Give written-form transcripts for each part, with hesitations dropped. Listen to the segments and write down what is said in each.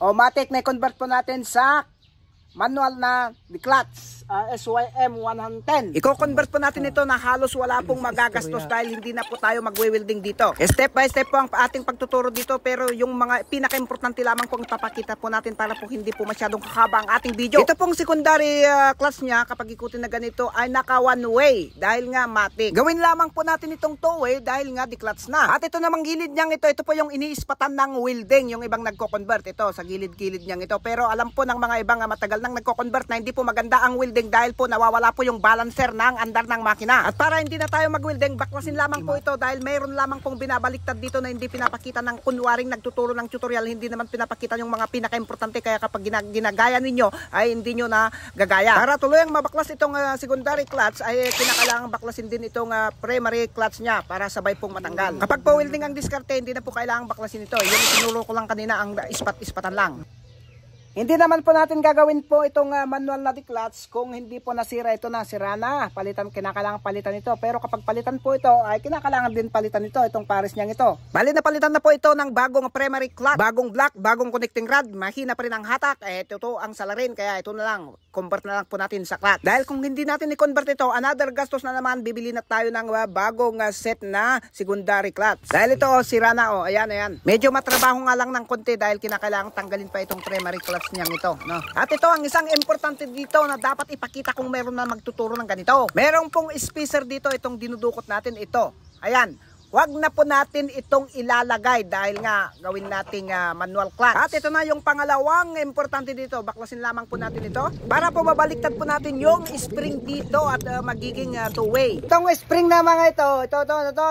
O matik na i-convert po natin sa manual na clutch, SYM 110. Iko-convert po natin ito na halos wala pong magagastos dahil hindi na po tayo magwe-welding dito. Step by step po ang ating pagtuturo dito, pero yung mga pinaka-importante lamang po ang papakita po natin para po hindi po masyadong kakaba ang ating video. Ito pong secondary clutch niya kapag ikutin na ganito ay naka one way dahil nga matik. Gawin lamang po natin itong two way dahil nga di-clutch na. At ito namang gilid niyang ito po yung iniispatan ng welding, yung ibang nagko-convert ito sa gilid-gilid niyang ito. Pero alam po ng mga ibang matagal nang nagko-convert na hindi po maganda ang welding dahil po nawawala po yung balancer ng andar ng makina. At para hindi na tayo mag-welding, baklasin lamang po ito dahil mayroon lamang pong binabaliktad dito na hindi pinapakita ng kunwaring nagtuturo ng tutorial, hindi naman pinapakita yung mga pinaka-importante, kaya kapag ginagaya ninyo ay hindi nyo na gagaya. Para tuloy ang mabaklas itong secondary clutch ay kinakailangan baklasin din itong primary clutch nya para sabay pong matanggal. Kapag po welding ang diskarte, hindi na po kailangan baklasin ito. Yung tinuro ko lang kanina, ang ispat-ispatan lang. Hindi naman po natin gagawin po itong manual na clutch kung hindi po nasira ito na. Sira na, kinakailangan palitan ito. Pero kapag palitan po ito, ay kinakailangan din palitan ito, itong pares niyang ito. Bali na palitan na po ito ng bagong primary clutch, bagong block, bagong connecting rod, mahina pa rin ang hatak. Ito ang salarin, kaya ito na lang, convert na lang po natin sa clutch. Dahil kung hindi natin i-convert ito, another gastos na naman, bibili na tayo ng bagong set na secondary clutch. Dahil ito, sira na, ayan. Medyo matrabaho nga lang ng konti dahil kinakailangan tanggalin pa itong primary clutch niyang ito, no? At ito ang isang importante dito na dapat ipakita kung meron na magtuturo ng ganito. Meron pong spacer dito, itong dinudukot natin ito. Ayan. Huwag na po natin itong ilalagay dahil nga gawin nating manual clutch. At ito na yung pangalawang importante dito. Baklasin lamang po natin ito para po mabaliktad po natin yung spring dito at magiging two-way. Itong spring na mga ito,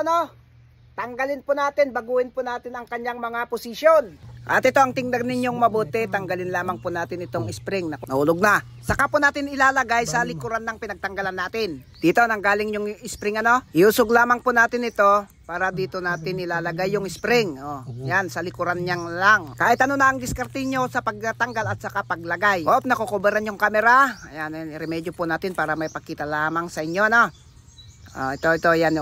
no? Tanggalin po natin, baguhin po natin ang kanyang mga posisyon. At ito ang tingnan ninyong mabuti, tanggalin lamang po natin itong spring. Nahulog na. Saka po natin ilalagay sa likuran ng pinagtanggalan natin. Dito nanggaling yung spring iusog lamang po natin ito para dito natin ilalagay yung spring. Yan, sa likuran niyang lang. Kahit ano na ang diskarte nyo sa pagtanggal at saka paglagay. Nakukubaran yung camera. Ayan, remedyo po natin para may pakita lamang sa inyo, no? Ito, yan.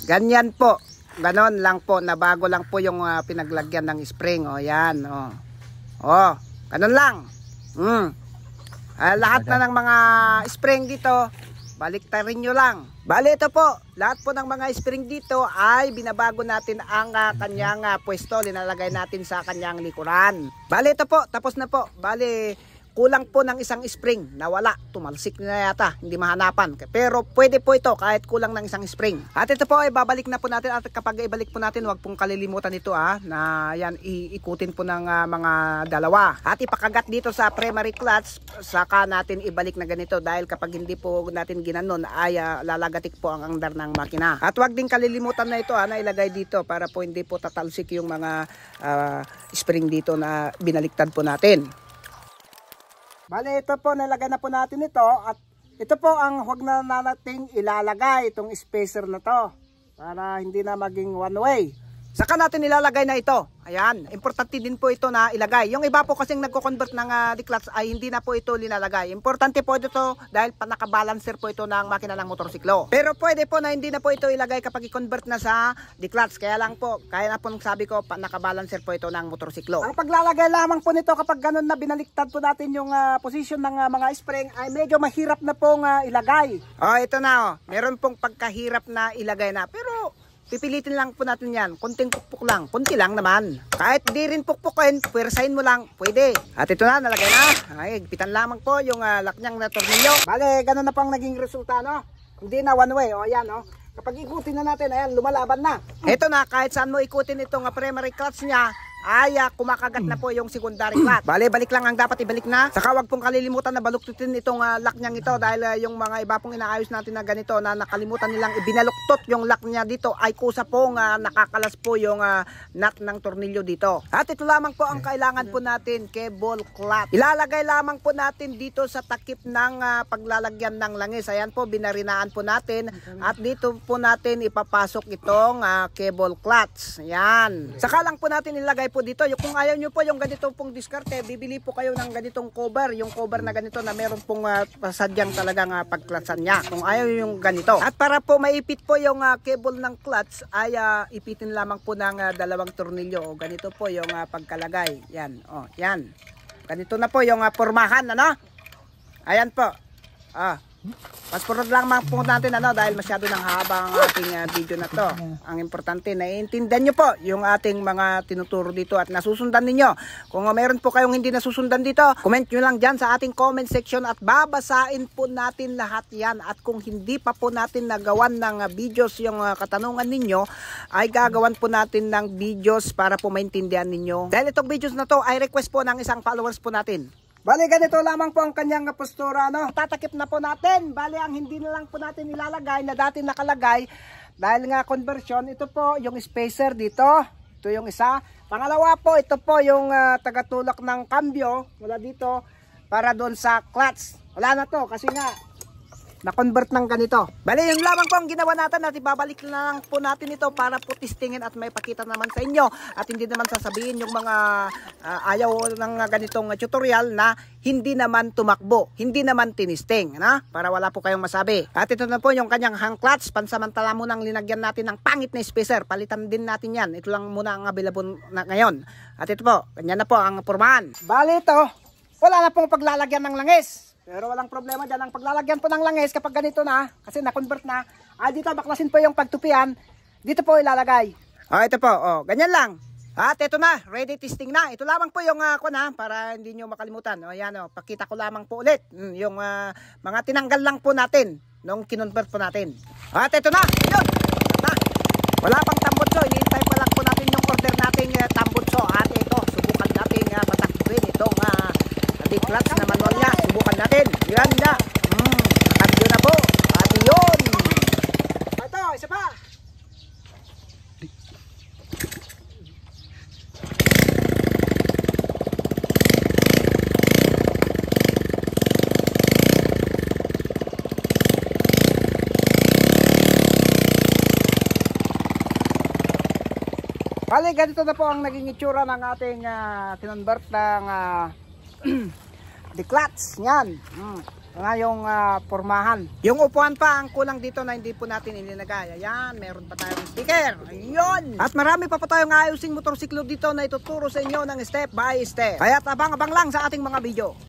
Ganyan po. Ganon lang po, nabago lang po yung pinaglagyan ng spring. Yan. Ganon lang. Lahat na ng mga spring dito, baliktarin nyo lang. Bali ito po, lahat po ng mga spring dito ay binabago natin ang kanyang pwesto. Linalagay natin sa kanyang likuran. Bali ito po, tapos na po. Bali, kulang po ng isang spring, nawala, tumalsik na yata, hindi mahanapan. Pero pwede po ito kahit kulang ng isang spring. At ito po ay babalik na po natin, at kapag ibalik po natin, huwag pong kalilimutan ito na yan, iikutin po ng mga dalawa. At ipakagat dito sa primary clutch, saka natin ibalik na ganito dahil kapag hindi po natin ginanon ay lalagatik po ang andar ng makina. At huwag din kalilimutan na ito na ilagay dito para po hindi po tatalsik yung mga spring dito na binaliktad po natin. Bale, ito po, nalagay na po natin ito at ito po ang huwag na natin ilalagay, itong spacer na to para hindi na maging one way. Saka natin ilalagay na ito. Ayan, importante din po ito na ilagay. Yung iba po kasing nagko-convert ng clutch ay hindi na po ito linalagay. Importante po ito dahil naka-balancer po ito ng makina ng motorsiklo. Pero pwede po na hindi na po ito ilagay kapag i-convert na sa clutch. Kaya lang po, kaya na po sabi ko, naka-balancer po ito ng motorsiklo. Ang paglalagay lamang po nito kapag ganun na binaliktad po natin yung position ng mga spring ay medyo mahirap na pong ilagay. Ito na meron pong pagkahirap na ilagay na. Pero pipilitin lang po natin yan. Kunting pukpuk lang. Kunti lang naman. Kahit di rin pukpukin, pwersahin mo lang. Pwede. At ito na, nalagay na. Ay, pitan lamang po yung lock niyang na tornilyo. Bale, ganun na pang naging resulta, no? Hindi na one way. Ayan, no? Kapag ikutin na natin, ayan, lumalaban na. Ito na, kahit saan mo ikutin itong primary clutch niya, ay kumakagat na po yung secondary clutch. Bale, balik lang ang dapat ibalik na. Saka wag pong kalilimutan na baluktutin itong lock niyang ito dahil yung mga iba pong inaayos natin na ganito na nakalimutan nilang ibinaluktot yung lock niya dito ay kusa pong nakakalas po yung nut ng tornilyo dito. At ito lamang po ang kailangan po natin, cable clutch. Ilalagay lamang po natin dito sa takip ng paglalagyan ng langis. Ayan po, binarinaan po natin at dito po natin ipapasok itong cable clutch. Ayan. Saka lang po natin ilagay ilalagay po dito. Kung ayaw nyo po yung ganito pong diskarte, bibili po kayo ng ganitong cover. Yung cover na ganito na meron pong sadyang talagang pagklatsan niya. Kung ayaw yung ganito. At para po maipit po yung cable ng clutch ay ipitin lamang po ng dalawang tornilyo. O ganito po yung pagkalagay. Yan. O, yan. Ganito na po yung pormahan. Ano? Ayan po. Pasporod lang po natin dahil masyado nang haba ang ating video na to. Ang importante, naiintindihan nyo po yung ating mga tinuturo dito at nasusundan ninyo. Kung mayroon po kayong hindi nasusundan dito, comment nyo lang dyan sa ating comment section at babasain po natin lahat yan. At kung hindi pa po natin nagawan ng videos yung katanungan ninyo, ay gagawan po natin ng videos para po maintindihan ninyo. Dahil itong videos na to ay request po ng isang followers po natin. Bali, ganito lamang po ang kanyang postura, no? Tatakip na po natin. Bali, ang hindi na lang po natin ilalagay na dati nakalagay dahil nga conversion, ito po yung spacer dito. Ito yung isa. Pangalawa po, ito po yung tagatulak ng cambio mula dito para doon sa clutch. Wala na to kasi nga na-convert ng ganito. Bali, yung lamang po ang ginawa natin at ibabalik na lang po natin ito para po testingin at may pakita naman sa inyo at hindi naman sasabihin yung mga ayaw ng ganitong tutorial na hindi naman tumakbo, hindi naman tinisting, na? Para wala po kayong masabi. At ito na po yung kanyang hang clutch. Pansamantala munang linagyan natin ng pangit na spacer. Palitan din natin yan. Ito lang muna ang available na ngayon. At ito po, ganyan na po ang pormahan. Bali ito, wala na pong paglalagyan ng langis. Pero walang problema dyan. Ang paglalagyan po ng langis kapag ganito na, kasi na-convert na, ay dito baklasin po yung pagtupian, dito po ilalagay. Ito po, ganyan lang. At ito na, ready testing na. Ito lamang po yung para hindi nyo makalimutan. Ayan, pakita ko lamang po ulit. Yung mga tinanggal lang po natin nung kinonvert po natin. At ito na, yun. Na. Wala pang tambutso, iniintay pa lang po natin yung order nating tambutso. At ito, subukan natin patakbuhin itong clutch na manual niya. Subukan natin. Yan na. Nakadyo na po. At yun. Ito, isa pa. Bali, ganito na po ang naging itsura ng ating kinonvert ng the clutch. Yan. Yung pormahan. Yung upuan pa ang kulang dito na hindi po natin ilinagay. Ayan, meron pa tayong sticker. Ayun. At marami pa tayong ayusing motorsiklo dito na ituturo sa inyo ng step by step. Kaya abang-abang lang sa ating mga video.